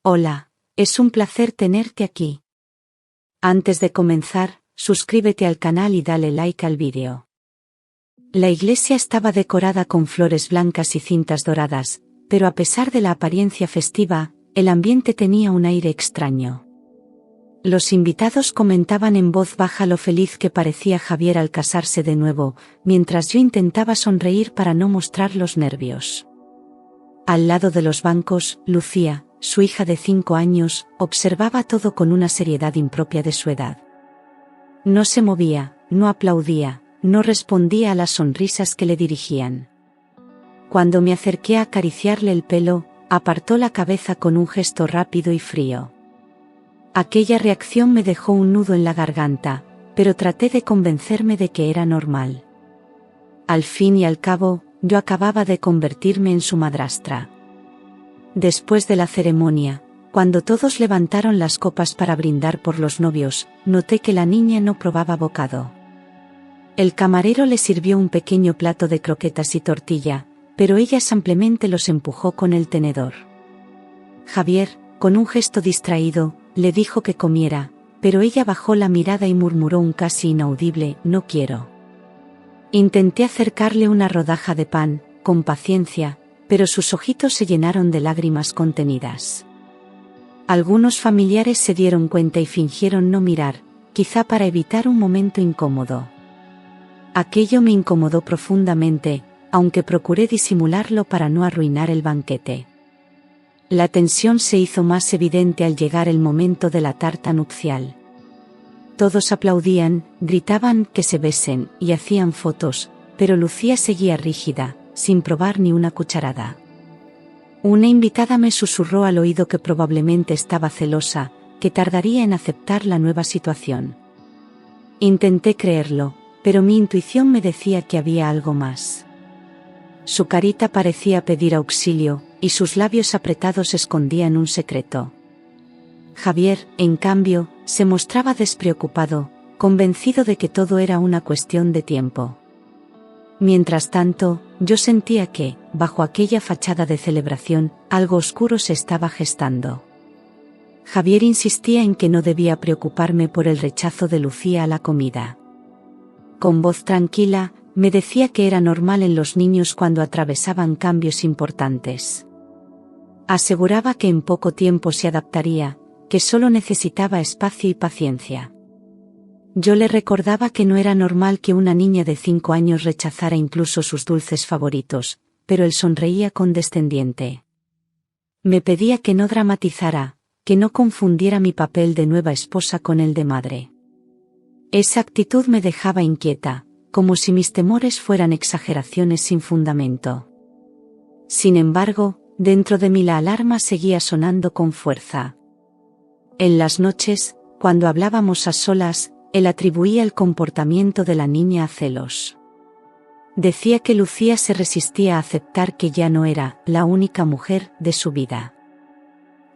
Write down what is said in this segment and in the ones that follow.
Hola, es un placer tenerte aquí. Antes de comenzar, suscríbete al canal y dale like al vídeo. La iglesia estaba decorada con flores blancas y cintas doradas, pero a pesar de la apariencia festiva, el ambiente tenía un aire extraño. Los invitados comentaban en voz baja lo feliz que parecía Javier al casarse de nuevo, mientras yo intentaba sonreír para no mostrar los nervios. Al lado de los bancos, Lucía, su hija de 5 años, observaba todo con una seriedad impropia de su edad. No se movía, no aplaudía, no respondía a las sonrisas que le dirigían. Cuando me acerqué a acariciarle el pelo, apartó la cabeza con un gesto rápido y frío. Aquella reacción me dejó un nudo en la garganta, pero traté de convencerme de que era normal. Al fin y al cabo, yo acababa de convertirme en su madrastra. Después de la ceremonia, cuando todos levantaron las copas para brindar por los novios, noté que la niña no probaba bocado. El camarero le sirvió un pequeño plato de croquetas y tortilla, pero ella simplemente los empujó con el tenedor. Javier, con un gesto distraído, le dijo que comiera, pero ella bajó la mirada y murmuró un casi inaudible «no quiero». Intenté acercarle una rodaja de pan, con paciencia, pero sus ojitos se llenaron de lágrimas contenidas. Algunos familiares se dieron cuenta y fingieron no mirar, quizá para evitar un momento incómodo. Aquello me incomodó profundamente, aunque procuré disimularlo para no arruinar el banquete. La tensión se hizo más evidente al llegar el momento de la tarta nupcial. Todos aplaudían, gritaban que se besen y hacían fotos, pero Lucía seguía rígida, sin probar ni una cucharada. Una invitada me susurró al oído que probablemente estaba celosa, que tardaría en aceptar la nueva situación. Intenté creerlo, pero mi intuición me decía que había algo más. Su carita parecía pedir auxilio, y sus labios apretados escondían un secreto. Javier, en cambio, se mostraba despreocupado, convencido de que todo era una cuestión de tiempo. Mientras tanto, yo sentía que, bajo aquella fachada de celebración, algo oscuro se estaba gestando. Javier insistía en que no debía preocuparme por el rechazo de Lucía a la comida. Con voz tranquila, me decía que era normal en los niños cuando atravesaban cambios importantes. Aseguraba que en poco tiempo se adaptaría, que solo necesitaba espacio y paciencia. Yo le recordaba que no era normal que una niña de 5 años rechazara incluso sus dulces favoritos, pero él sonreía condescendiente. Me pedía que no dramatizara, que no confundiera mi papel de nueva esposa con el de madre. Esa actitud me dejaba inquieta, como si mis temores fueran exageraciones sin fundamento. Sin embargo, dentro de mí la alarma seguía sonando con fuerza. En las noches, cuando hablábamos a solas, él atribuía el comportamiento de la niña a celos. Decía que Lucía se resistía a aceptar que ya no era la única mujer de su vida.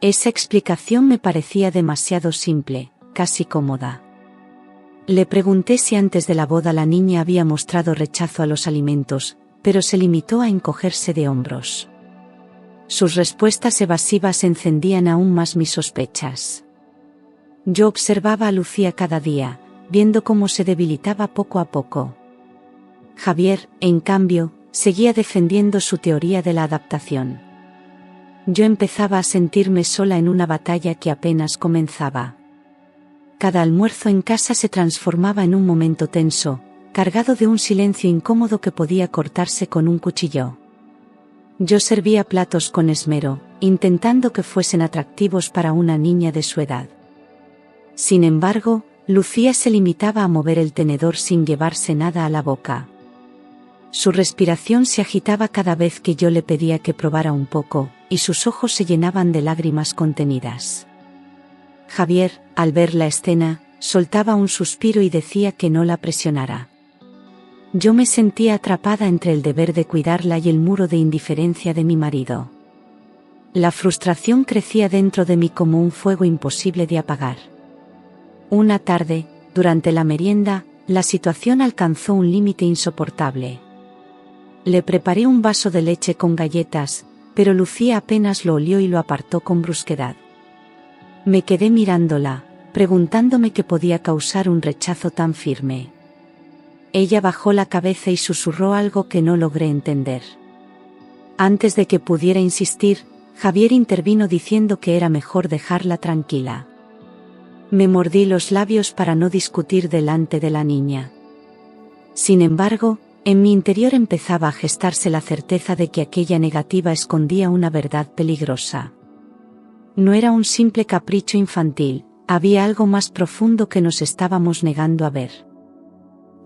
Esa explicación me parecía demasiado simple, casi cómoda. Le pregunté si antes de la boda la niña había mostrado rechazo a los alimentos, pero se limitó a encogerse de hombros. Sus respuestas evasivas encendían aún más mis sospechas. Yo observaba a Lucía cada día, viendo cómo se debilitaba poco a poco. Javier, en cambio, seguía defendiendo su teoría de la adaptación. Yo empezaba a sentirme sola en una batalla que apenas comenzaba. Cada almuerzo en casa se transformaba en un momento tenso, cargado de un silencio incómodo que podía cortarse con un cuchillo. Yo servía platos con esmero, intentando que fuesen atractivos para una niña de su edad. Sin embargo, Lucía se limitaba a mover el tenedor sin llevarse nada a la boca. Su respiración se agitaba cada vez que yo le pedía que probara un poco, y sus ojos se llenaban de lágrimas contenidas. Javier, al ver la escena, soltaba un suspiro y decía que no la presionara. Yo me sentía atrapada entre el deber de cuidarla y el muro de indiferencia de mi marido. La frustración crecía dentro de mí como un fuego imposible de apagar. Una tarde, durante la merienda, la situación alcanzó un límite insoportable. Le preparé un vaso de leche con galletas, pero Lucía apenas lo olió y lo apartó con brusquedad. Me quedé mirándola, preguntándome qué podía causar un rechazo tan firme. Ella bajó la cabeza y susurró algo que no logré entender. Antes de que pudiera insistir, Javier intervino diciendo que era mejor dejarla tranquila. Me mordí los labios para no discutir delante de la niña. Sin embargo, en mi interior empezaba a gestarse la certeza de que aquella negativa escondía una verdad peligrosa. No era un simple capricho infantil, había algo más profundo que nos estábamos negando a ver.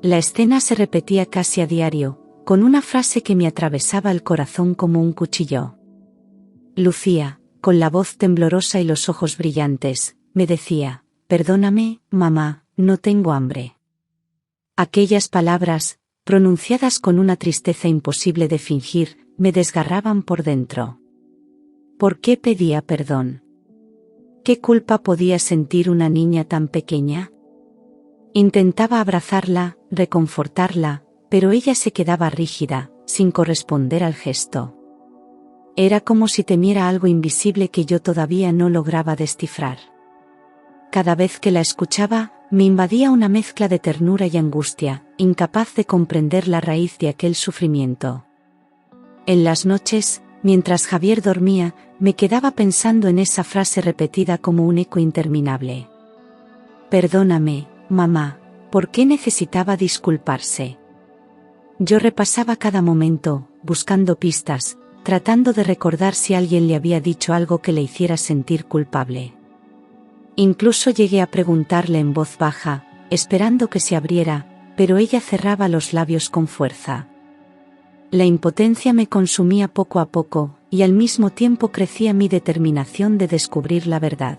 La escena se repetía casi a diario, con una frase que me atravesaba el corazón como un cuchillo. Lucía, con la voz temblorosa y los ojos brillantes, me decía: «Perdóname, mamá, no tengo hambre». Aquellas palabras, pronunciadas con una tristeza imposible de fingir, me desgarraban por dentro. ¿Por qué pedía perdón? ¿Qué culpa podía sentir una niña tan pequeña? Intentaba abrazarla, reconfortarla, pero ella se quedaba rígida, sin corresponder al gesto. Era como si temiera algo invisible que yo todavía no lograba descifrar. Cada vez que la escuchaba, me invadía una mezcla de ternura y angustia, incapaz de comprender la raíz de aquel sufrimiento. En las noches, mientras Javier dormía, me quedaba pensando en esa frase repetida como un eco interminable. «Perdóname, mamá», ¿por qué necesitaba disculparse? Yo repasaba cada momento, buscando pistas, tratando de recordar si alguien le había dicho algo que le hiciera sentir culpable. Incluso llegué a preguntarle en voz baja, esperando que se abriera, pero ella cerraba los labios con fuerza. La impotencia me consumía poco a poco, y al mismo tiempo crecía mi determinación de descubrir la verdad.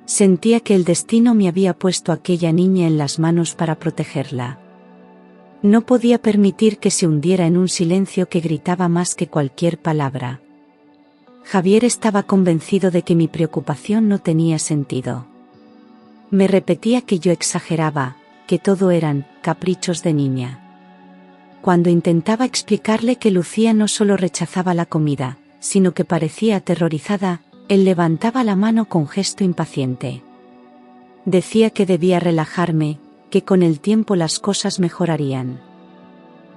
Sentía que el destino me había puesto a aquella niña en las manos para protegerla. No podía permitir que se hundiera en un silencio que gritaba más que cualquier palabra. Javier estaba convencido de que mi preocupación no tenía sentido. Me repetía que yo exageraba, que todo eran caprichos de niña. Cuando intentaba explicarle que Lucía no solo rechazaba la comida, sino que parecía aterrorizada, él levantaba la mano con gesto impaciente. Decía que debía relajarme, que con el tiempo las cosas mejorarían.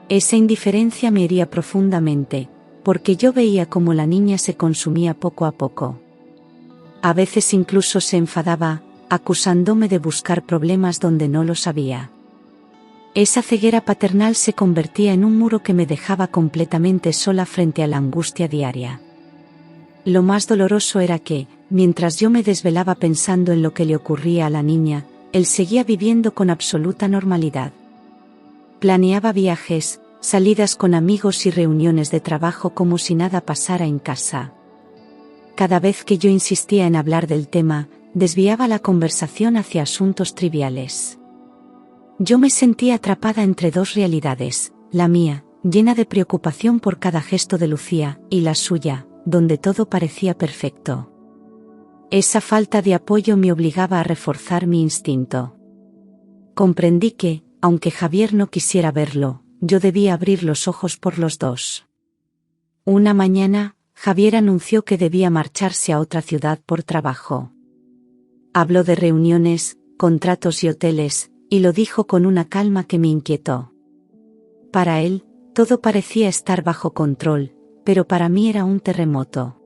Esa indiferencia me hería profundamente, porque yo veía cómo la niña se consumía poco a poco. A veces incluso se enfadaba, acusándome de buscar problemas donde no los había. Esa ceguera paternal se convertía en un muro que me dejaba completamente sola frente a la angustia diaria. Lo más doloroso era que, mientras yo me desvelaba pensando en lo que le ocurría a la niña, él seguía viviendo con absoluta normalidad. Planeaba viajes, salidas con amigos y reuniones de trabajo como si nada pasara en casa. Cada vez que yo insistía en hablar del tema, desviaba la conversación hacia asuntos triviales. Yo me sentía atrapada entre dos realidades, la mía, llena de preocupación por cada gesto de Lucía, y la suya, donde todo parecía perfecto. Esa falta de apoyo me obligaba a reforzar mi instinto. Comprendí que, aunque Javier no quisiera verlo, yo debía abrir los ojos por los dos. Una mañana, Javier anunció que debía marcharse a otra ciudad por trabajo. Habló de reuniones, contratos y hoteles, y lo dijo con una calma que me inquietó. Para él, todo parecía estar bajo control, pero para mí era un terremoto.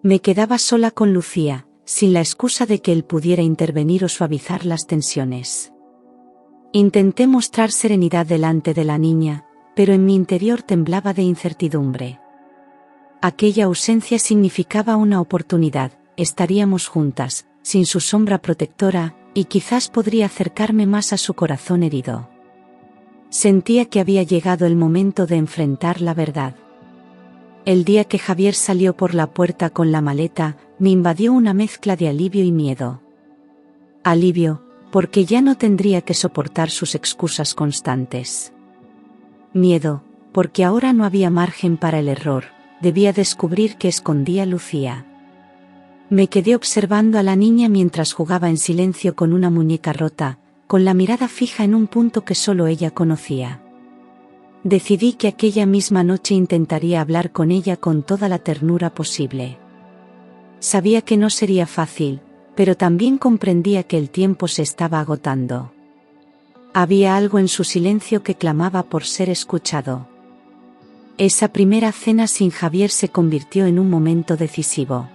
Me quedaba sola con Lucía, sin la excusa de que él pudiera intervenir o suavizar las tensiones. Intenté mostrar serenidad delante de la niña, pero en mi interior temblaba de incertidumbre. Aquella ausencia significaba una oportunidad, estaríamos juntas, sin su sombra protectora, y quizás podría acercarme más a su corazón herido. Sentía que había llegado el momento de enfrentar la verdad. El día que Javier salió por la puerta con la maleta, me invadió una mezcla de alivio y miedo. Alivio, porque ya no tendría que soportar sus excusas constantes. Miedo, porque ahora no había margen para el error, debía descubrir qué escondía Lucía. Me quedé observando a la niña mientras jugaba en silencio con una muñeca rota, con la mirada fija en un punto que solo ella conocía. Decidí que aquella misma noche intentaría hablar con ella con toda la ternura posible. Sabía que no sería fácil, pero también comprendía que el tiempo se estaba agotando. Había algo en su silencio que clamaba por ser escuchado. Esa primera cena sin Javier se convirtió en un momento decisivo.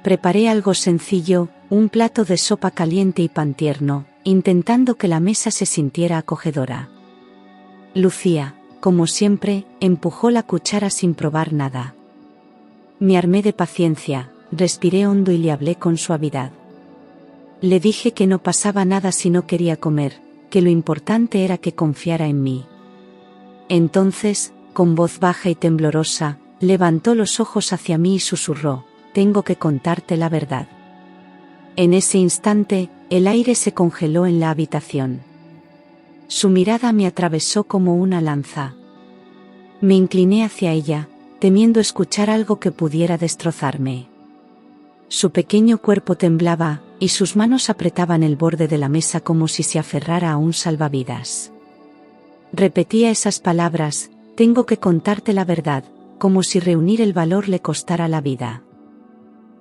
Preparé algo sencillo, un plato de sopa caliente y pan tierno, intentando que la mesa se sintiera acogedora. Lucía, como siempre, empujó la cuchara sin probar nada. Me armé de paciencia, respiré hondo y le hablé con suavidad. Le dije que no pasaba nada si no quería comer, que lo importante era que confiara en mí. Entonces, con voz baja y temblorosa, levantó los ojos hacia mí y susurró: «Tengo que contarte la verdad». En ese instante, el aire se congeló en la habitación. Su mirada me atravesó como una lanza. Me incliné hacia ella, temiendo escuchar algo que pudiera destrozarme. Su pequeño cuerpo temblaba, y sus manos apretaban el borde de la mesa como si se aferrara a un salvavidas. Repetía esas palabras: «Tengo que contarte la verdad», como si reunir el valor le costara la vida.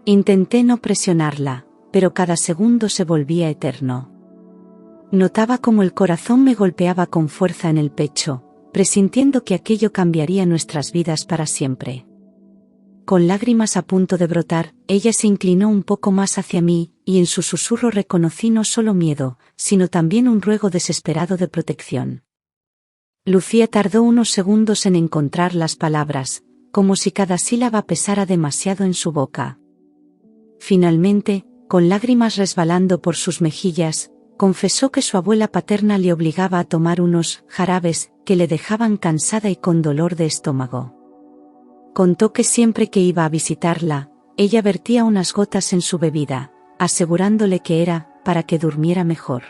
Intenté no presionarla, pero cada segundo se volvía eterno. Notaba cómo el corazón me golpeaba con fuerza en el pecho, presintiendo que aquello cambiaría nuestras vidas para siempre. Con lágrimas a punto de brotar, ella se inclinó un poco más hacia mí, y en su susurro reconocí no solo miedo, sino también un ruego desesperado de protección. Lucía tardó unos segundos en encontrar las palabras, como si cada sílaba pesara demasiado en su boca. Finalmente, con lágrimas resbalando por sus mejillas, confesó que su abuela paterna le obligaba a tomar unos jarabes que le dejaban cansada y con dolor de estómago. Contó que siempre que iba a visitarla, ella vertía unas gotas en su bebida, asegurándole que era para que durmiera mejor.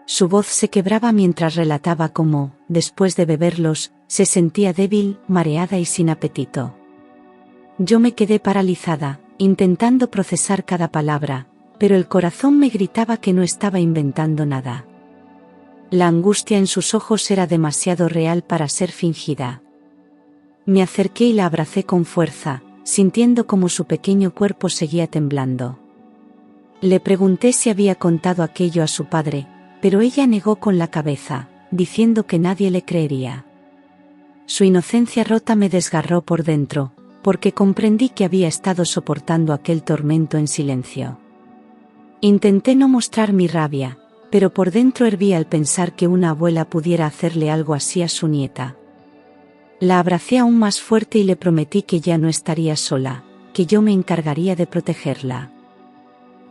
Su voz se quebraba mientras relataba cómo, después de beberlos, se sentía débil, mareada y sin apetito. Yo me quedé paralizada, intentando procesar cada palabra, pero el corazón me gritaba que no estaba inventando nada. La angustia en sus ojos era demasiado real para ser fingida. Me acerqué y la abracé con fuerza, sintiendo cómo su pequeño cuerpo seguía temblando. Le pregunté si había contado aquello a su padre, pero ella negó con la cabeza, diciendo que nadie le creería. Su inocencia rota me desgarró por dentro, porque comprendí que había estado soportando aquel tormento en silencio. Intenté no mostrar mi rabia, pero por dentro hervía al pensar que una abuela pudiera hacerle algo así a su nieta. La abracé aún más fuerte y le prometí que ya no estaría sola, que yo me encargaría de protegerla.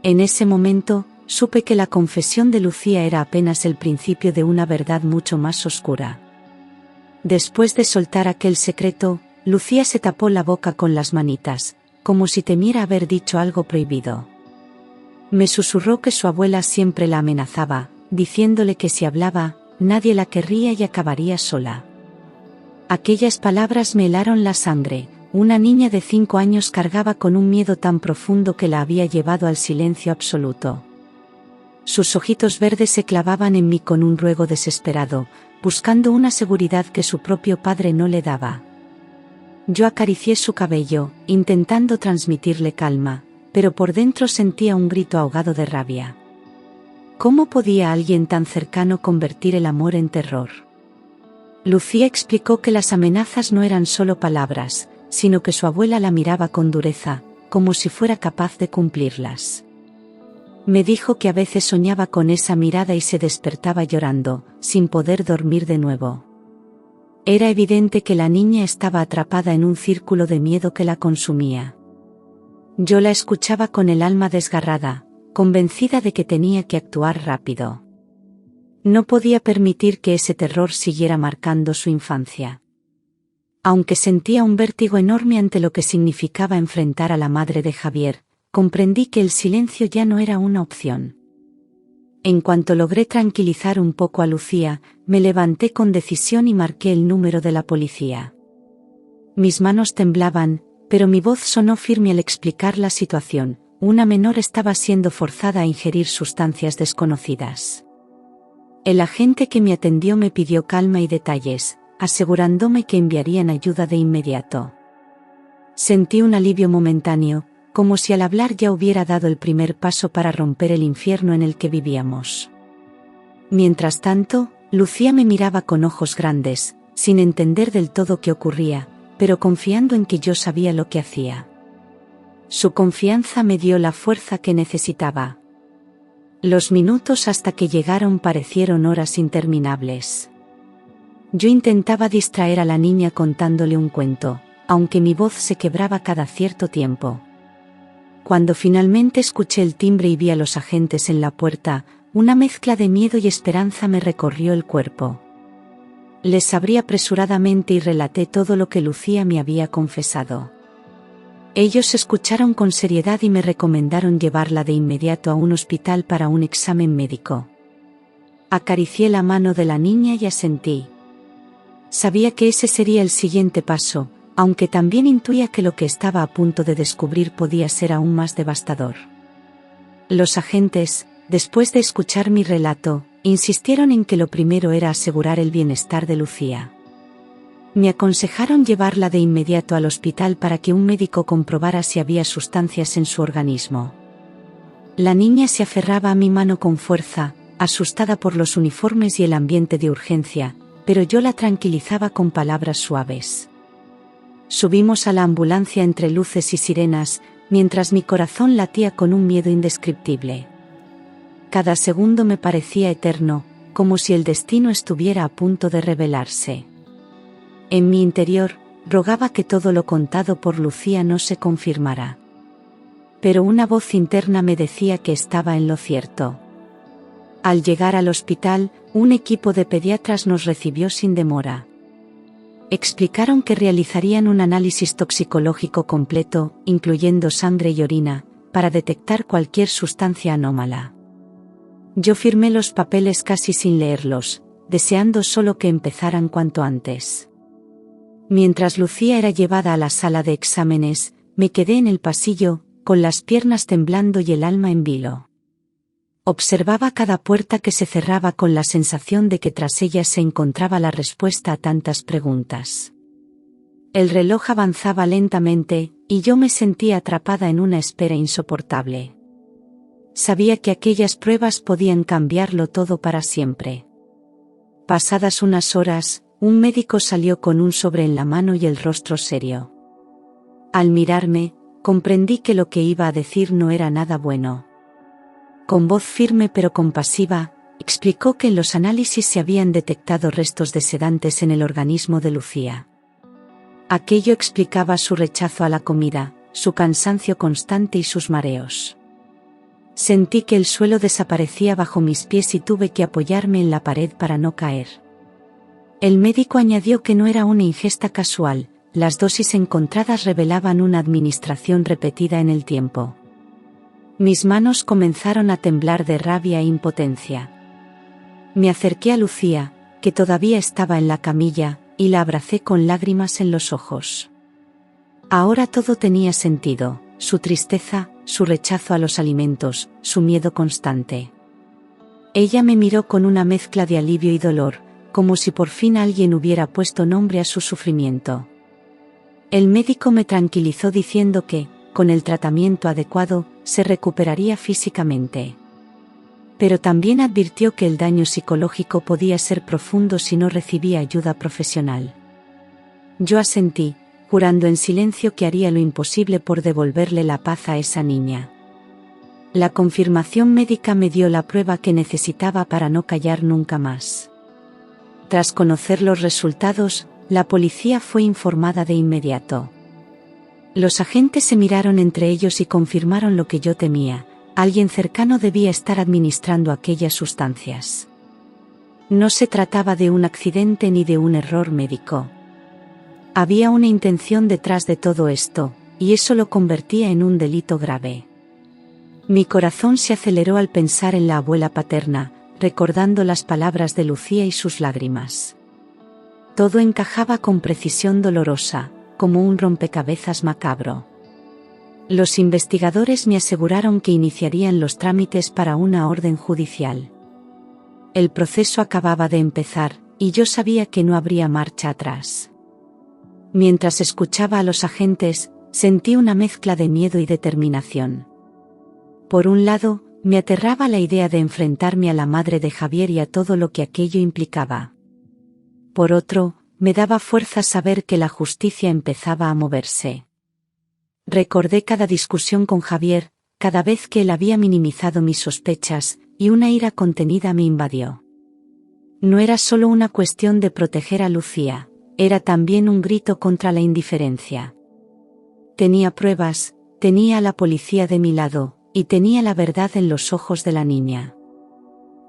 En ese momento, supe que la confesión de Lucía era apenas el principio de una verdad mucho más oscura. Después de soltar aquel secreto, Lucía se tapó la boca con las manitas, como si temiera haber dicho algo prohibido. Me susurró que su abuela siempre la amenazaba, diciéndole que si hablaba, nadie la querría y acabaría sola. Aquellas palabras me helaron la sangre. Una niña de 5 años cargaba con un miedo tan profundo que la había llevado al silencio absoluto. Sus ojitos verdes se clavaban en mí con un ruego desesperado, buscando una seguridad que su propio padre no le daba. Yo acaricié su cabello, intentando transmitirle calma, pero por dentro sentía un grito ahogado de rabia. ¿Cómo podía alguien tan cercano convertir el amor en terror? Lucía explicó que las amenazas no eran solo palabras, sino que su abuela la miraba con dureza, como si fuera capaz de cumplirlas. Me dijo que a veces soñaba con esa mirada y se despertaba llorando, sin poder dormir de nuevo. Era evidente que la niña estaba atrapada en un círculo de miedo que la consumía. Yo la escuchaba con el alma desgarrada, convencida de que tenía que actuar rápido. No podía permitir que ese terror siguiera marcando su infancia. Aunque sentía un vértigo enorme ante lo que significaba enfrentar a la madre de Javier, comprendí que el silencio ya no era una opción. En cuanto logré tranquilizar un poco a Lucía, me levanté con decisión y marqué el número de la policía. Mis manos temblaban, pero mi voz sonó firme al explicar la situación. Una menor estaba siendo forzada a ingerir sustancias desconocidas. El agente que me atendió me pidió calma y detalles, asegurándome que enviarían ayuda de inmediato. Sentí un alivio momentáneo, como si al hablar ya hubiera dado el primer paso para romper el infierno en el que vivíamos. Mientras tanto, Lucía me miraba con ojos grandes, sin entender del todo qué ocurría, pero confiando en que yo sabía lo que hacía. Su confianza me dio la fuerza que necesitaba. Los minutos hasta que llegaron parecieron horas interminables. Yo intentaba distraer a la niña contándole un cuento, aunque mi voz se quebraba cada cierto tiempo. Cuando finalmente escuché el timbre y vi a los agentes en la puerta, una mezcla de miedo y esperanza me recorrió el cuerpo. Les abrí apresuradamente y relaté todo lo que Lucía me había confesado. Ellos escucharon con seriedad y me recomendaron llevarla de inmediato a un hospital para un examen médico. Acaricié la mano de la niña y asentí. Sabía que ese sería el siguiente paso, aunque también intuía que lo que estaba a punto de descubrir podía ser aún más devastador. Los agentes, después de escuchar mi relato, insistieron en que lo primero era asegurar el bienestar de Lucía. Me aconsejaron llevarla de inmediato al hospital para que un médico comprobara si había sustancias en su organismo. La niña se aferraba a mi mano con fuerza, asustada por los uniformes y el ambiente de urgencia, pero yo la tranquilizaba con palabras suaves. Subimos a la ambulancia entre luces y sirenas, mientras mi corazón latía con un miedo indescriptible. Cada segundo me parecía eterno, como si el destino estuviera a punto de revelarse. En mi interior, rogaba que todo lo contado por Lucía no se confirmara. Pero una voz interna me decía que estaba en lo cierto. Al llegar al hospital, un equipo de pediatras nos recibió sin demora. Explicaron que realizarían un análisis toxicológico completo, incluyendo sangre y orina, para detectar cualquier sustancia anómala. Yo firmé los papeles casi sin leerlos, deseando solo que empezaran cuanto antes. Mientras Lucía era llevada a la sala de exámenes, me quedé en el pasillo, con las piernas temblando y el alma en vilo. Observaba cada puerta que se cerraba con la sensación de que tras ellas se encontraba la respuesta a tantas preguntas. El reloj avanzaba lentamente, y yo me sentía atrapada en una espera insoportable. Sabía que aquellas pruebas podían cambiarlo todo para siempre. Pasadas unas horas, un médico salió con un sobre en la mano y el rostro serio. Al mirarme, comprendí que lo que iba a decir no era nada bueno. Con voz firme pero compasiva, explicó que en los análisis se habían detectado restos de sedantes en el organismo de Lucía. Aquello explicaba su rechazo a la comida, su cansancio constante y sus mareos. Sentí que el suelo desaparecía bajo mis pies y tuve que apoyarme en la pared para no caer. El médico añadió que no era una ingesta casual, las dosis encontradas revelaban una administración repetida en el tiempo. Mis manos comenzaron a temblar de rabia e impotencia. Me acerqué a Lucía, que todavía estaba en la camilla, y la abracé con lágrimas en los ojos. Ahora todo tenía sentido, su tristeza, su rechazo a los alimentos, su miedo constante. Ella me miró con una mezcla de alivio y dolor, como si por fin alguien hubiera puesto nombre a su sufrimiento. El médico me tranquilizó diciendo que, con el tratamiento adecuado, se recuperaría físicamente. Pero también advirtió que el daño psicológico podía ser profundo si no recibía ayuda profesional. Yo asentí, jurando en silencio que haría lo imposible por devolverle la paz a esa niña. La confirmación médica me dio la prueba que necesitaba para no callar nunca más. Tras conocer los resultados, la policía fue informada de inmediato. Los agentes se miraron entre ellos y confirmaron lo que yo temía: alguien cercano debía estar administrando aquellas sustancias. No se trataba de un accidente ni de un error médico. Había una intención detrás de todo esto, y eso lo convertía en un delito grave. Mi corazón se aceleró al pensar en la abuela paterna, recordando las palabras de Lucía y sus lágrimas. Todo encajaba con precisión dolorosa, como un rompecabezas macabro. Los investigadores me aseguraron que iniciarían los trámites para una orden judicial. El proceso acababa de empezar, y yo sabía que no habría marcha atrás. Mientras escuchaba a los agentes, Sentí una mezcla de miedo y determinación. Por un lado, me aterraba la idea de enfrentarme a la madre de Javier y a todo lo que aquello implicaba. Por otro, me daba fuerza saber que la justicia empezaba a moverse. Recordé cada discusión con Javier, cada vez que él había minimizado mis sospechas, y una ira contenida me invadió. No era solo una cuestión de proteger a Lucía, era también un grito contra la indiferencia. Tenía pruebas, tenía a la policía de mi lado, y tenía la verdad en los ojos de la niña.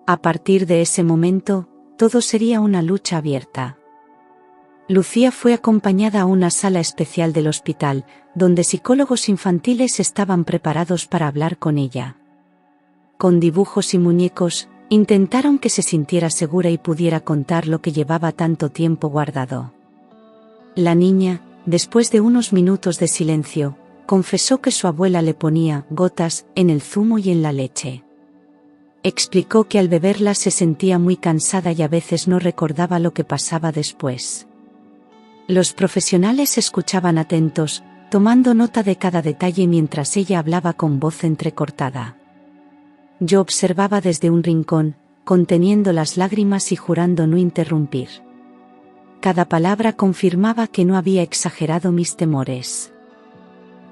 A partir de ese momento, todo sería una lucha abierta. Lucía fue acompañada a una sala especial del hospital, donde psicólogos infantiles estaban preparados para hablar con ella. Con dibujos y muñecos, intentaron que se sintiera segura y pudiera contar lo que llevaba tanto tiempo guardado. La niña, después de unos minutos de silencio, confesó que su abuela le ponía gotas en el zumo y en la leche. Explicó que al beberlas se sentía muy cansada y a veces no recordaba lo que pasaba después. Los profesionales escuchaban atentos, tomando nota de cada detalle mientras ella hablaba con voz entrecortada. Yo observaba desde un rincón, conteniendo las lágrimas y jurando no interrumpir. Cada palabra confirmaba que no había exagerado mis temores.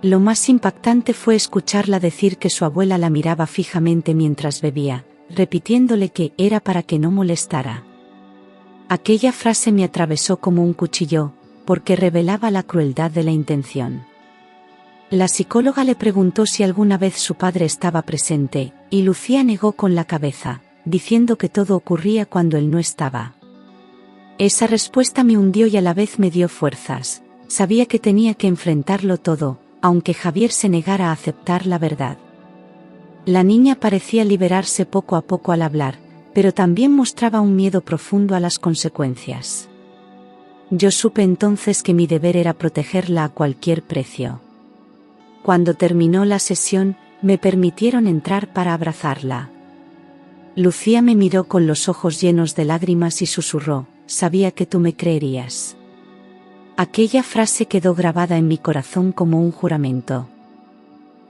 Lo más impactante fue escucharla decir que su abuela la miraba fijamente mientras bebía, repitiéndole que era para que no molestara. Aquella frase me atravesó como un cuchillo, porque revelaba la crueldad de la intención. La psicóloga le preguntó si alguna vez su padre estaba presente, y Lucía negó con la cabeza, diciendo que todo ocurría cuando él no estaba. Esa respuesta me hundió y a la vez me dio fuerzas. Sabía que tenía que enfrentarlo todo, aunque Javier se negara a aceptar la verdad. La niña parecía liberarse poco a poco al hablar, pero también mostraba un miedo profundo a las consecuencias. Yo supe entonces que mi deber era protegerla a cualquier precio. Cuando terminó la sesión, me permitieron entrar para abrazarla. Lucía me miró con los ojos llenos de lágrimas y susurró: «Sabía que tú me creerías». Aquella frase quedó grabada en mi corazón como un juramento.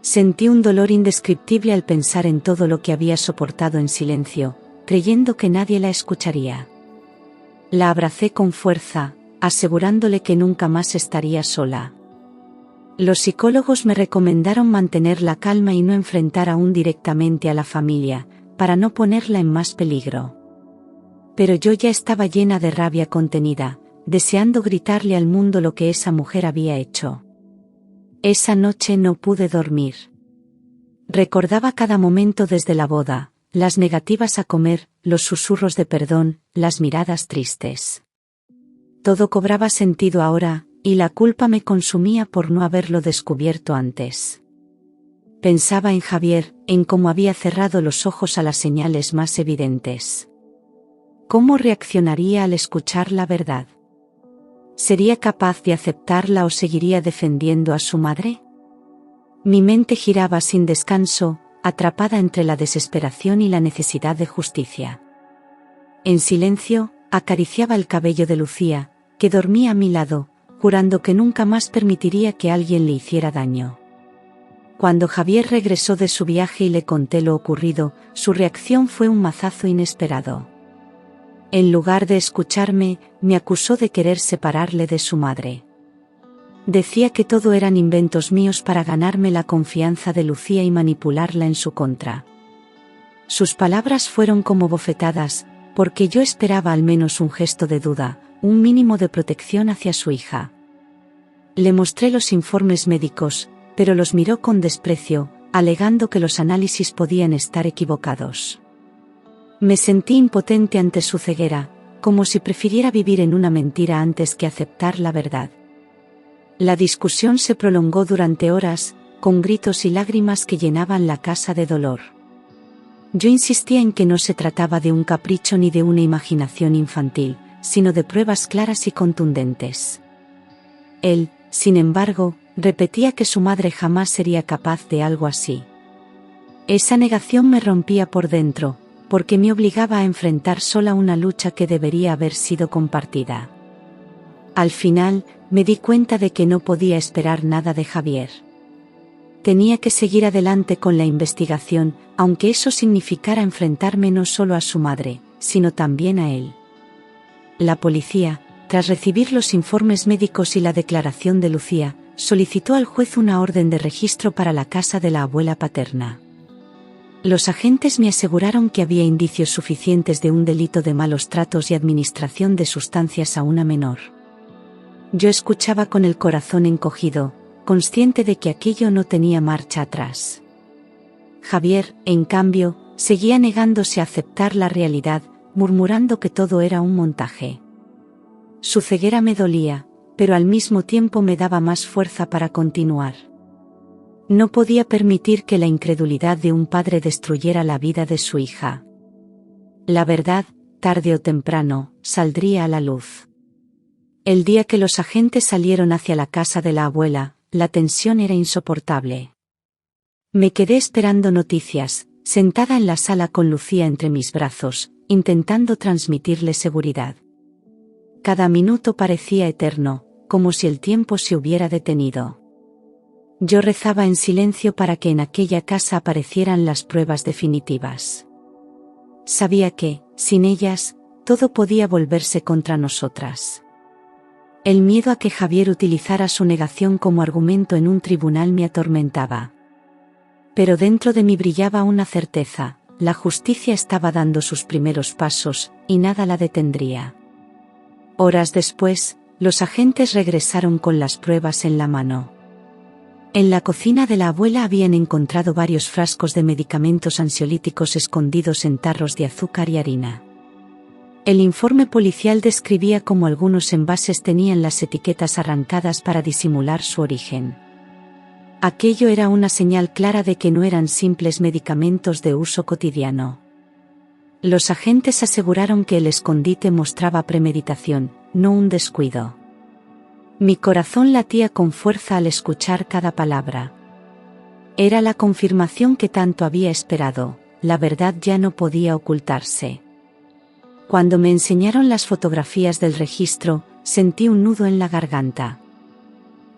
Sentí un dolor indescriptible al pensar en todo lo que había soportado en silencio, creyendo que nadie la escucharía. La abracé con fuerza, asegurándole que nunca más estaría sola. Los psicólogos me recomendaron mantener la calma y no enfrentar aún directamente a la familia, para no ponerla en más peligro. Pero yo ya estaba llena de rabia contenida, deseando gritarle al mundo lo que esa mujer había hecho. Esa noche no pude dormir. Recordaba cada momento desde la boda, las negativas a comer, los susurros de perdón, las miradas tristes. Todo cobraba sentido ahora, y la culpa me consumía por no haberlo descubierto antes. Pensaba en Javier, en cómo había cerrado los ojos a las señales más evidentes. ¿Cómo reaccionaría al escuchar la verdad? ¿Sería capaz de aceptarla o seguiría defendiendo a su madre? Mi mente giraba sin descanso, atrapada entre la desesperación y la necesidad de justicia. En silencio, acariciaba el cabello de Lucía, que dormía a mi lado, jurando que nunca más permitiría que alguien le hiciera daño. Cuando Javier regresó de su viaje y le conté lo ocurrido, su reacción fue un mazazo inesperado. En lugar de escucharme, me acusó de querer separarle de su madre. Decía que todo eran inventos míos para ganarme la confianza de Lucía y manipularla en su contra. Sus palabras fueron como bofetadas, porque yo esperaba al menos un gesto de duda, un mínimo de protección hacia su hija. Le mostré los informes médicos, pero los miró con desprecio, alegando que los análisis podían estar equivocados. Me sentí impotente ante su ceguera, como si prefiriera vivir en una mentira antes que aceptar la verdad. La discusión se prolongó durante horas, con gritos y lágrimas que llenaban la casa de dolor. Yo insistía en que no se trataba de un capricho ni de una imaginación infantil, sino de pruebas claras y contundentes. Él, sin embargo, repetía que su madre jamás sería capaz de algo así. Esa negación me rompía por dentro, porque me obligaba a enfrentar sola una lucha que debería haber sido compartida. Al final, me di cuenta de que no podía esperar nada de Javier. Tenía que seguir adelante con la investigación, aunque eso significara enfrentarme no solo a su madre, sino también a él. La policía, tras recibir los informes médicos y la declaración de Lucía, solicitó al juez una orden de registro para la casa de la abuela paterna. Los agentes me aseguraron que había indicios suficientes de un delito de malos tratos y administración de sustancias a una menor. Yo escuchaba con el corazón encogido, consciente de que aquello no tenía marcha atrás. Javier, en cambio, seguía negándose a aceptar la realidad, murmurando que todo era un montaje. Su ceguera me dolía, pero al mismo tiempo me daba más fuerza para continuar. No podía permitir que la incredulidad de un padre destruyera la vida de su hija. La verdad, tarde o temprano, saldría a la luz. El día que los agentes salieron hacia la casa de la abuela, la tensión era insoportable. Me quedé esperando noticias, sentada en la sala con Lucía entre mis brazos, intentando transmitirle seguridad. Cada minuto parecía eterno, como si el tiempo se hubiera detenido. Yo rezaba en silencio para que en aquella casa aparecieran las pruebas definitivas. Sabía que, sin ellas, todo podía volverse contra nosotras. El miedo a que Javier utilizara su negación como argumento en un tribunal me atormentaba. Pero dentro de mí brillaba una certeza: la justicia estaba dando sus primeros pasos, y nada la detendría. Horas después, los agentes regresaron con las pruebas en la mano. En la cocina de la abuela habían encontrado varios frascos de medicamentos ansiolíticos escondidos en tarros de azúcar y harina. El informe policial describía cómo algunos envases tenían las etiquetas arrancadas para disimular su origen. Aquello era una señal clara de que no eran simples medicamentos de uso cotidiano. Los agentes aseguraron que el escondite mostraba premeditación, no un descuido. Mi corazón latía con fuerza al escuchar cada palabra. Era la confirmación que tanto había esperado: la verdad ya no podía ocultarse. Cuando me enseñaron las fotografías del registro, sentí un nudo en la garganta.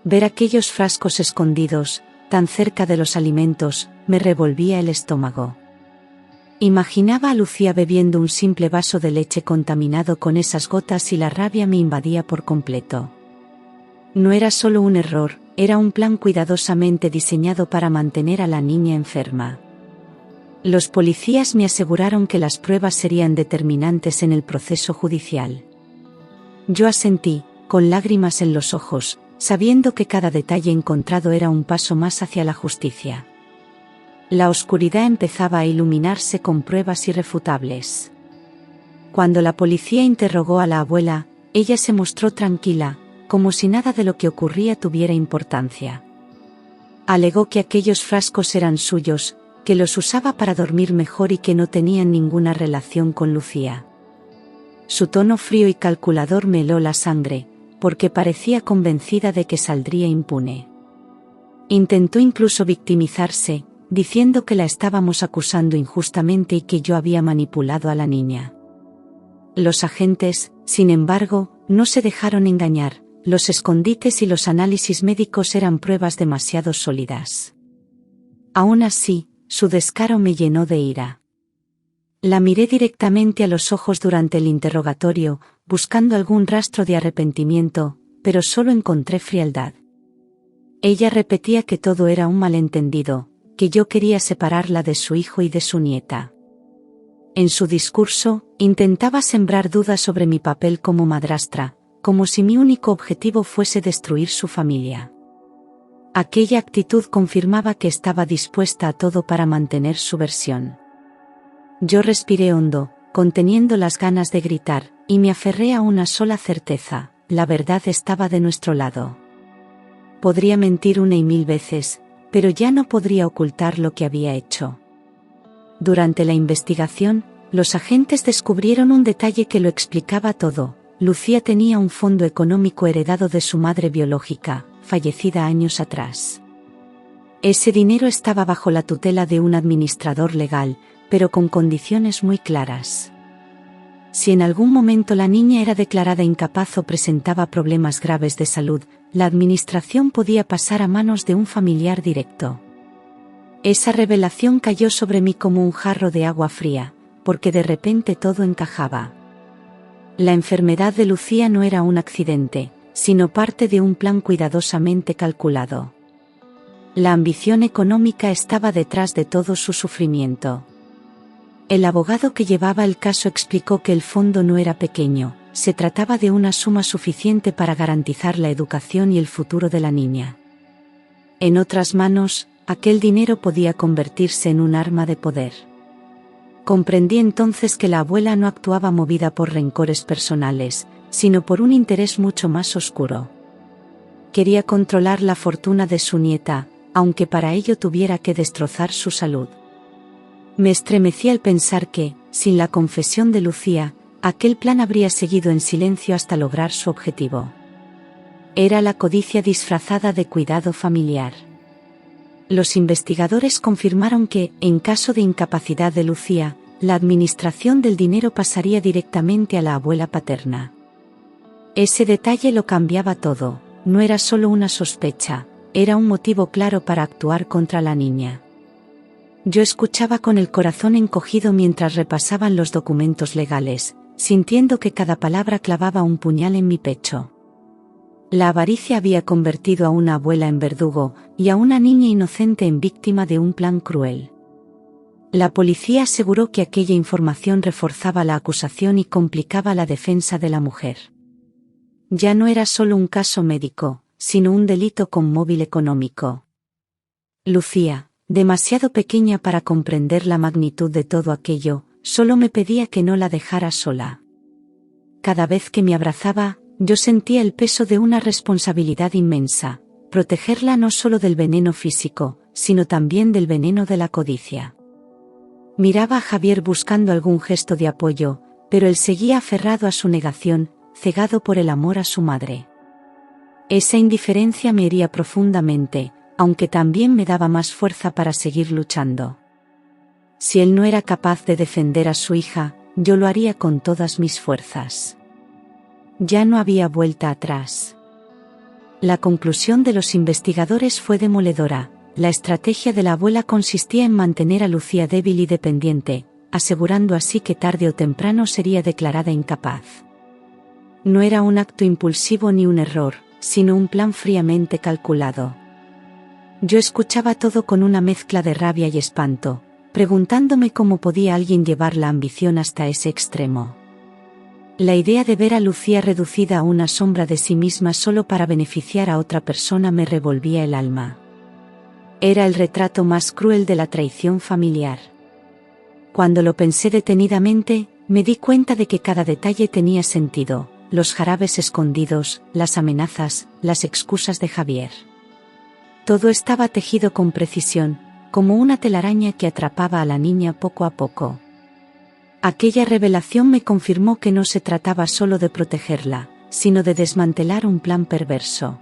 Ver aquellos frascos escondidos, tan cerca de los alimentos, me revolvía el estómago. Imaginaba a Lucía bebiendo un simple vaso de leche contaminado con esas gotas y la rabia me invadía por completo. No era solo un error, era un plan cuidadosamente diseñado para mantener a la niña enferma. Los policías me aseguraron que las pruebas serían determinantes en el proceso judicial. Yo asentí, con lágrimas en los ojos, sabiendo que cada detalle encontrado era un paso más hacia la justicia. La oscuridad empezaba a iluminarse con pruebas irrefutables. Cuando la policía interrogó a la abuela, ella se mostró tranquila, como si nada de lo que ocurría tuviera importancia. Alegó que aquellos frascos eran suyos, que los usaba para dormir mejor y que no tenían ninguna relación con Lucía. Su tono frío y calculador me heló la sangre, porque parecía convencida de que saldría impune. Intentó incluso victimizarse, diciendo que la estábamos acusando injustamente y que yo había manipulado a la niña. Los agentes, sin embargo, no se dejaron engañar: los escondites y los análisis médicos eran pruebas demasiado sólidas. Aún así, su descaro me llenó de ira. La miré directamente a los ojos durante el interrogatorio, buscando algún rastro de arrepentimiento, pero solo encontré frialdad. Ella repetía que todo era un malentendido, que yo quería separarla de su hijo y de su nieta. En su discurso, intentaba sembrar dudas sobre mi papel como madrastra, como si mi único objetivo fuese destruir su familia. Aquella actitud confirmaba que estaba dispuesta a todo para mantener su versión. Yo respiré hondo, conteniendo las ganas de gritar, y me aferré a una sola certeza: la verdad estaba de nuestro lado. Podría mentir una y mil veces, pero ya no podría ocultar lo que había hecho. Durante la investigación, los agentes descubrieron un detalle que lo explicaba todo: Lucía tenía un fondo económico heredado de su madre biológica, fallecida años atrás. Ese dinero estaba bajo la tutela de un administrador legal, pero con condiciones muy claras. Si en algún momento la niña era declarada incapaz o presentaba problemas graves de salud, la administración podía pasar a manos de un familiar directo. Esa revelación cayó sobre mí como un jarro de agua fría, porque de repente todo encajaba. La enfermedad de Lucía no era un accidente, sino parte de un plan cuidadosamente calculado. La ambición económica estaba detrás de todo su sufrimiento. El abogado que llevaba el caso explicó que el fondo no era pequeño, se trataba de una suma suficiente para garantizar la educación y el futuro de la niña. En otras manos, aquel dinero podía convertirse en un arma de poder. Comprendí entonces que la abuela no actuaba movida por rencores personales, sino por un interés mucho más oscuro. Quería controlar la fortuna de su nieta, aunque para ello tuviera que destrozar su salud. Me estremecí al pensar que, sin la confesión de Lucía, aquel plan habría seguido en silencio hasta lograr su objetivo. Era la codicia disfrazada de cuidado familiar. Los investigadores confirmaron que, en caso de incapacidad de Lucía, la administración del dinero pasaría directamente a la abuela paterna. Ese detalle lo cambiaba todo, no era solo una sospecha, era un motivo claro para actuar contra la niña. Yo escuchaba con el corazón encogido mientras repasaban los documentos legales, sintiendo que cada palabra clavaba un puñal en mi pecho. La avaricia había convertido a una abuela en verdugo, y a una niña inocente en víctima de un plan cruel. La policía aseguró que aquella información reforzaba la acusación y complicaba la defensa de la mujer. Ya no era solo un caso médico, sino un delito con móvil económico. Lucía, demasiado pequeña para comprender la magnitud de todo aquello, solo me pedía que no la dejara sola. Cada vez que me abrazaba, yo sentía el peso de una responsabilidad inmensa, protegerla no solo del veneno físico, sino también del veneno de la codicia. Miraba a Javier buscando algún gesto de apoyo, pero él seguía aferrado a su negación, cegado por el amor a su madre. Esa indiferencia me hería profundamente, aunque también me daba más fuerza para seguir luchando. Si él no era capaz de defender a su hija, yo lo haría con todas mis fuerzas. Ya no había vuelta atrás. La conclusión de los investigadores fue demoledora. La estrategia de la abuela consistía en mantener a Lucía débil y dependiente, asegurando así que tarde o temprano sería declarada incapaz. No era un acto impulsivo ni un error, sino un plan fríamente calculado. Yo escuchaba todo con una mezcla de rabia y espanto, preguntándome cómo podía alguien llevar la ambición hasta ese extremo. La idea de ver a Lucía reducida a una sombra de sí misma solo para beneficiar a otra persona me revolvía el alma. Era el retrato más cruel de la traición familiar. Cuando lo pensé detenidamente, me di cuenta de que cada detalle tenía sentido, los jarabes escondidos, las amenazas, las excusas de Javier. Todo estaba tejido con precisión, como una telaraña que atrapaba a la niña poco a poco. Aquella revelación me confirmó que no se trataba solo de protegerla, sino de desmantelar un plan perverso.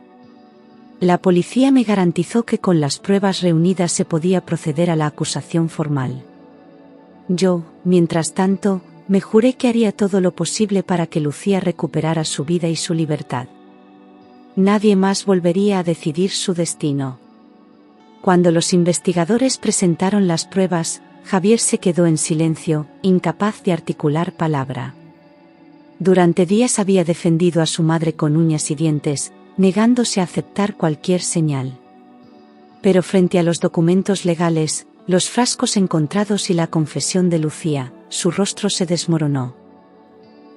La policía me garantizó que con las pruebas reunidas se podía proceder a la acusación formal. Yo, mientras tanto, me juré que haría todo lo posible para que Lucía recuperara su vida y su libertad. Nadie más volvería a decidir su destino. Cuando los investigadores presentaron las pruebas, Javier se quedó en silencio, incapaz de articular palabra. Durante días había defendido a su madre con uñas y dientes, negándose a aceptar cualquier señal. Pero frente a los documentos legales, los frascos encontrados y la confesión de Lucía, su rostro se desmoronó.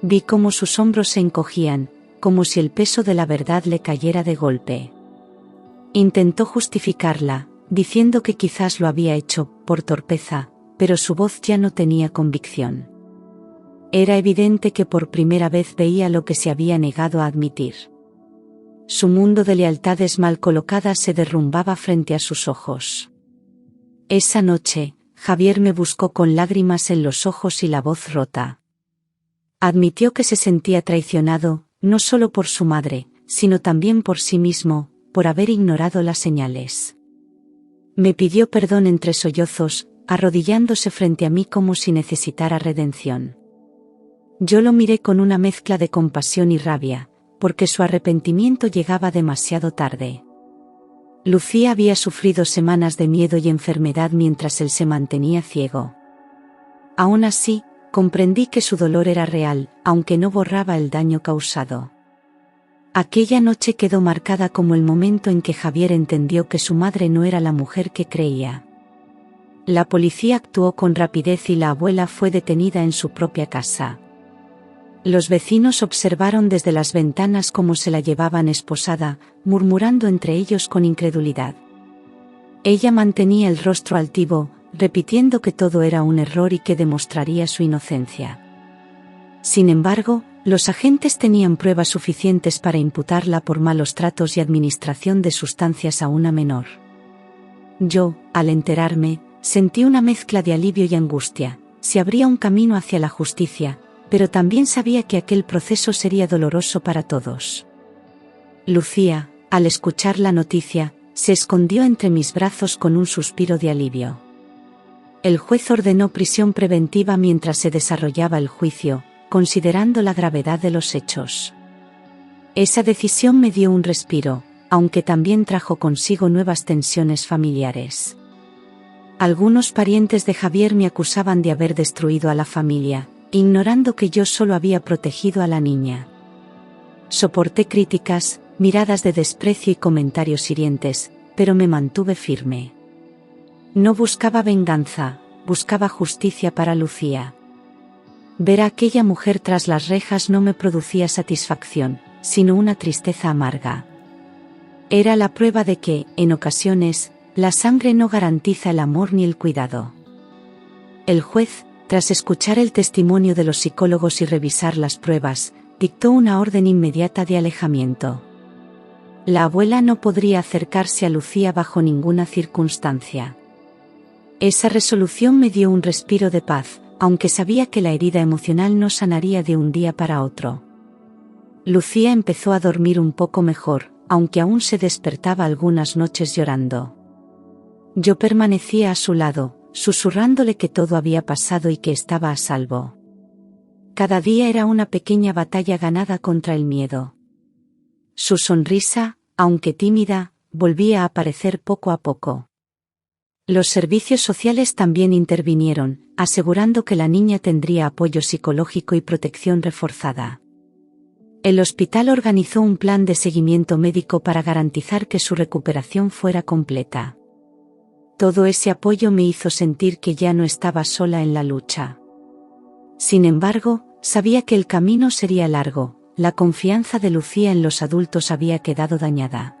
Vi cómo sus hombros se encogían, como si el peso de la verdad le cayera de golpe. Intentó justificarla, diciendo que quizás lo había hecho por torpeza, pero su voz ya no tenía convicción. Era evidente que por primera vez veía lo que se había negado a admitir. Su mundo de lealtades mal colocadas se derrumbaba frente a sus ojos. Esa noche, Javier me buscó con lágrimas en los ojos y la voz rota. Admitió que se sentía traicionado, no solo por su madre, sino también por sí mismo, por haber ignorado las señales. Me pidió perdón entre sollozos, arrodillándose frente a mí como si necesitara redención. Yo lo miré con una mezcla de compasión y rabia, porque su arrepentimiento llegaba demasiado tarde. Lucía había sufrido semanas de miedo y enfermedad mientras él se mantenía ciego. Aún así, comprendí que su dolor era real, aunque no borraba el daño causado. Aquella noche quedó marcada como el momento en que Javier entendió que su madre no era la mujer que creía. La policía actuó con rapidez y la abuela fue detenida en su propia casa. Los vecinos observaron desde las ventanas cómo se la llevaban esposada, murmurando entre ellos con incredulidad. Ella mantenía el rostro altivo, repitiendo que todo era un error y que demostraría su inocencia. Sin embargo, los agentes tenían pruebas suficientes para imputarla por malos tratos y administración de sustancias a una menor. Yo, al enterarme, sentí una mezcla de alivio y angustia. Se abría un camino hacia la justicia, pero también sabía que aquel proceso sería doloroso para todos. Lucía, al escuchar la noticia, se escondió entre mis brazos con un suspiro de alivio. El juez ordenó prisión preventiva mientras se desarrollaba el juicio, considerando la gravedad de los hechos. Esa decisión me dio un respiro, aunque también trajo consigo nuevas tensiones familiares. Algunos parientes de Javier me acusaban de haber destruido a la familia, ignorando que yo solo había protegido a la niña. Soporté críticas, miradas de desprecio y comentarios hirientes, pero me mantuve firme. No buscaba venganza, buscaba justicia para Lucía. Ver a aquella mujer tras las rejas no me producía satisfacción, sino una tristeza amarga. Era la prueba de que, en ocasiones, la sangre no garantiza el amor ni el cuidado. El juez, tras escuchar el testimonio de los psicólogos y revisar las pruebas, dictó una orden inmediata de alejamiento. La abuela no podría acercarse a Lucía bajo ninguna circunstancia. Esa resolución me dio un respiro de paz, aunque sabía que la herida emocional no sanaría de un día para otro. Lucía empezó a dormir un poco mejor, aunque aún se despertaba algunas noches llorando. Yo permanecía a su lado, susurrándole que todo había pasado y que estaba a salvo. Cada día era una pequeña batalla ganada contra el miedo. Su sonrisa, aunque tímida, volvía a aparecer poco a poco. Los servicios sociales también intervinieron, asegurando que la niña tendría apoyo psicológico y protección reforzada. El hospital organizó un plan de seguimiento médico para garantizar que su recuperación fuera completa. Todo ese apoyo me hizo sentir que ya no estaba sola en la lucha. Sin embargo, sabía que el camino sería largo, la confianza de Lucía en los adultos había quedado dañada.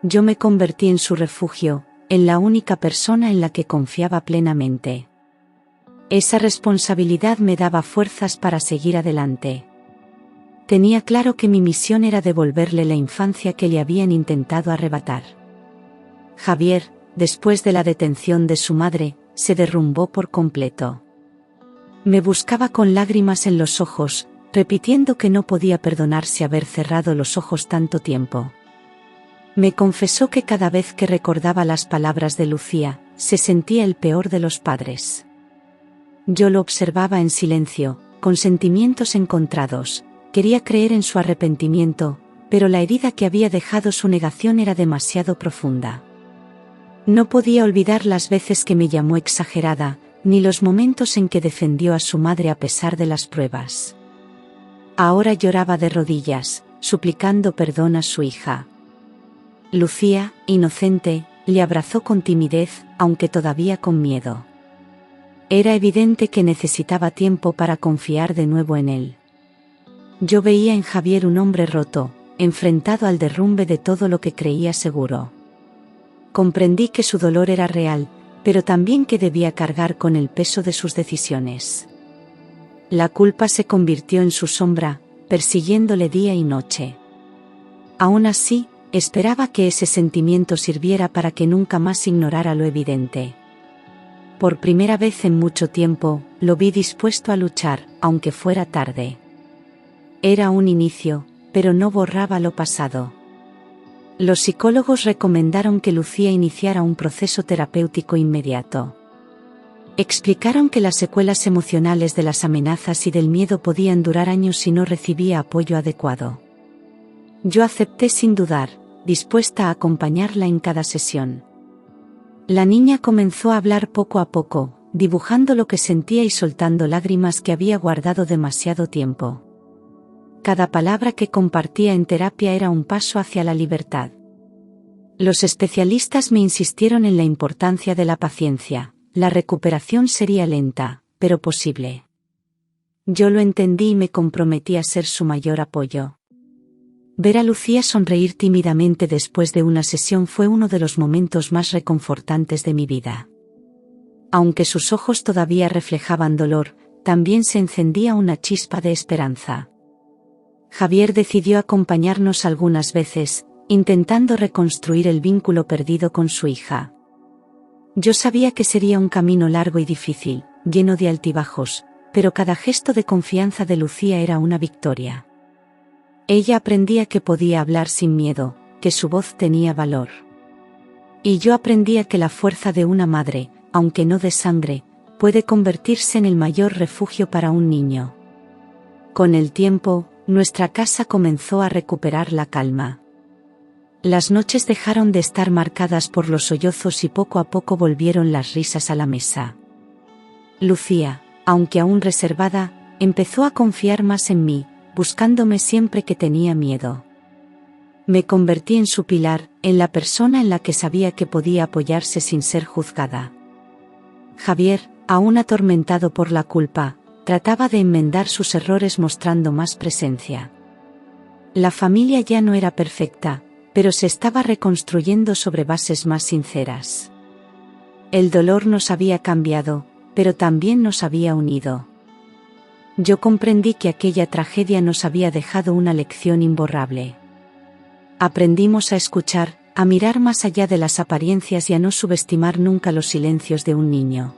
Yo me convertí en su refugio, en la única persona en la que confiaba plenamente. Esa responsabilidad me daba fuerzas para seguir adelante. Tenía claro que mi misión era devolverle la infancia que le habían intentado arrebatar. Javier, después de la detención de su madre, se derrumbó por completo. Me buscaba con lágrimas en los ojos, repitiendo que no podía perdonarse haber cerrado los ojos tanto tiempo. Me confesó que cada vez que recordaba las palabras de Lucía, se sentía el peor de los padres. Yo lo observaba en silencio, con sentimientos encontrados. Quería creer en su arrepentimiento, pero la herida que había dejado su negación era demasiado profunda. No podía olvidar las veces que me llamó exagerada, ni los momentos en que defendió a su madre a pesar de las pruebas. Ahora lloraba de rodillas, suplicando perdón a su hija. Lucía, inocente, le abrazó con timidez, aunque todavía con miedo. Era evidente que necesitaba tiempo para confiar de nuevo en él. Yo veía en Javier un hombre roto, enfrentado al derrumbe de todo lo que creía seguro. Comprendí que su dolor era real, pero también que debía cargar con el peso de sus decisiones. La culpa se convirtió en su sombra, persiguiéndole día y noche. Aún así, esperaba que ese sentimiento sirviera para que nunca más ignorara lo evidente. Por primera vez en mucho tiempo, lo vi dispuesto a luchar, aunque fuera tarde. Era un inicio, pero no borraba lo pasado. Los psicólogos recomendaron que Lucía iniciara un proceso terapéutico inmediato. Explicaron que las secuelas emocionales de las amenazas y del miedo podían durar años si no recibía apoyo adecuado. Yo acepté sin dudar, dispuesta a acompañarla en cada sesión. La niña comenzó a hablar poco a poco, dibujando lo que sentía y soltando lágrimas que había guardado demasiado tiempo. Cada palabra que compartía en terapia era un paso hacia la libertad. Los especialistas me insistieron en la importancia de la paciencia. La recuperación sería lenta, pero posible. Yo lo entendí y me comprometí a ser su mayor apoyo. Ver a Lucía sonreír tímidamente después de una sesión fue uno de los momentos más reconfortantes de mi vida. Aunque sus ojos todavía reflejaban dolor, también se encendía una chispa de esperanza. Javier decidió acompañarnos algunas veces, intentando reconstruir el vínculo perdido con su hija. Yo sabía que sería un camino largo y difícil, lleno de altibajos, pero cada gesto de confianza de Lucía era una victoria. Ella aprendía que podía hablar sin miedo, que su voz tenía valor. Y yo aprendía que la fuerza de una madre, aunque no de sangre, puede convertirse en el mayor refugio para un niño. Con el tiempo, nuestra casa comenzó a recuperar la calma. Las noches dejaron de estar marcadas por los sollozos y poco a poco volvieron las risas a la mesa. Lucía, aunque aún reservada, empezó a confiar más en mí, buscándome siempre que tenía miedo. Me convertí en su pilar, en la persona en la que sabía que podía apoyarse sin ser juzgada. Javier, aún atormentado por la culpa, trataba de enmendar sus errores mostrando más presencia. La familia ya no era perfecta, pero se estaba reconstruyendo sobre bases más sinceras. El dolor nos había cambiado, pero también nos había unido. Yo comprendí que aquella tragedia nos había dejado una lección imborrable. Aprendimos a escuchar, a mirar más allá de las apariencias y a no subestimar nunca los silencios de un niño.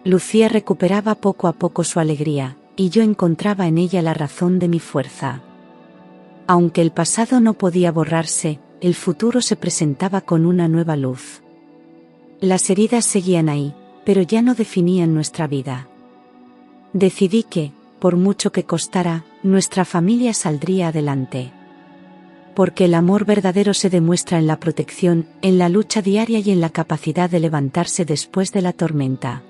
Lucía recuperaba poco a poco su alegría, y yo encontraba en ella la razón de mi fuerza. Aunque el pasado no podía borrarse, el futuro se presentaba con una nueva luz. Las heridas seguían ahí, pero ya no definían nuestra vida. Decidí que, por mucho que costara, nuestra familia saldría adelante. Porque el amor verdadero se demuestra en la protección, en la lucha diaria y en la capacidad de levantarse después de la tormenta.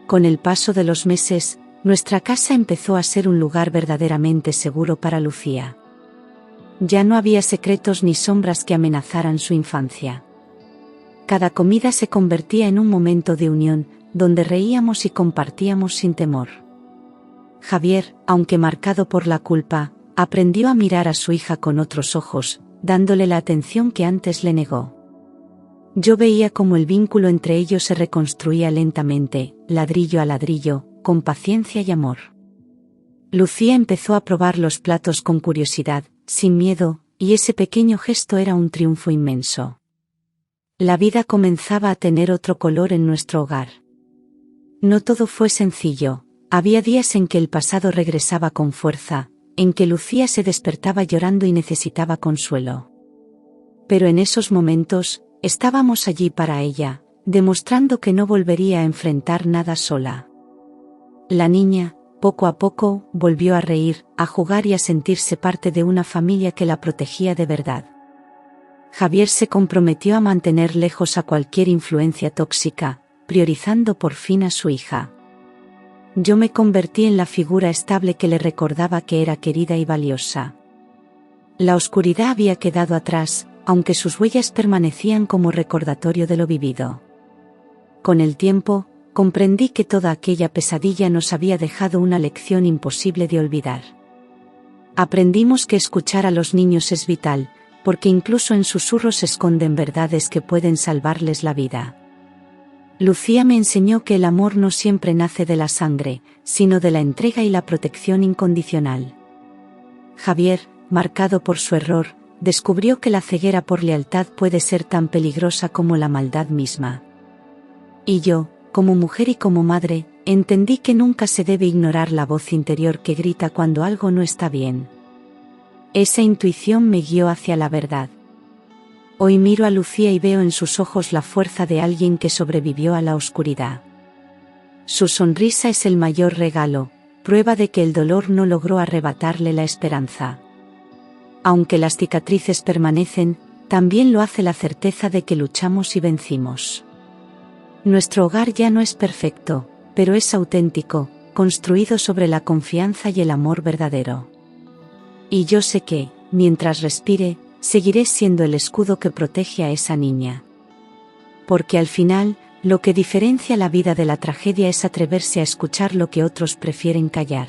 Con el paso de los meses, nuestra casa empezó a ser un lugar verdaderamente seguro para Lucía. Ya no había secretos ni sombras que amenazaran su infancia. Cada comida se convertía en un momento de unión, donde reíamos y compartíamos sin temor. Javier, aunque marcado por la culpa, aprendió a mirar a su hija con otros ojos, dándole la atención que antes le negó. Yo veía cómo el vínculo entre ellos se reconstruía lentamente, ladrillo a ladrillo, con paciencia y amor. Lucía empezó a probar los platos con curiosidad, sin miedo, y ese pequeño gesto era un triunfo inmenso. La vida comenzaba a tener otro color en nuestro hogar. No todo fue sencillo, había días en que el pasado regresaba con fuerza, en que Lucía se despertaba llorando y necesitaba consuelo. Pero en esos momentos, estábamos allí para ella, demostrando que no volvería a enfrentar nada sola. La niña, poco a poco, volvió a reír, a jugar y a sentirse parte de una familia que la protegía de verdad. Javier se comprometió a mantener lejos a cualquier influencia tóxica, priorizando por fin a su hija. Yo me convertí en la figura estable que le recordaba que era querida y valiosa. La oscuridad había quedado atrás, aunque sus huellas permanecían como recordatorio de lo vivido. Con el tiempo, comprendí que toda aquella pesadilla nos había dejado una lección imposible de olvidar. Aprendimos que escuchar a los niños es vital, porque incluso en susurros se esconden verdades que pueden salvarles la vida. Lucía me enseñó que el amor no siempre nace de la sangre, sino de la entrega y la protección incondicional. Javier, marcado por su error, descubrió que la ceguera por lealtad puede ser tan peligrosa como la maldad misma. Y yo, como mujer y como madre, entendí que nunca se debe ignorar la voz interior que grita cuando algo no está bien. Esa intuición me guió hacia la verdad. Hoy miro a Lucía y veo en sus ojos la fuerza de alguien que sobrevivió a la oscuridad. Su sonrisa es el mayor regalo, prueba de que el dolor no logró arrebatarle la esperanza. Aunque las cicatrices permanecen, también lo hace la certeza de que luchamos y vencimos. Nuestro hogar ya no es perfecto, pero es auténtico, construido sobre la confianza y el amor verdadero. Y yo sé que, mientras respire, seguiré siendo el escudo que protege a esa niña. Porque al final, lo que diferencia la vida de la tragedia es atreverse a escuchar lo que otros prefieren callar.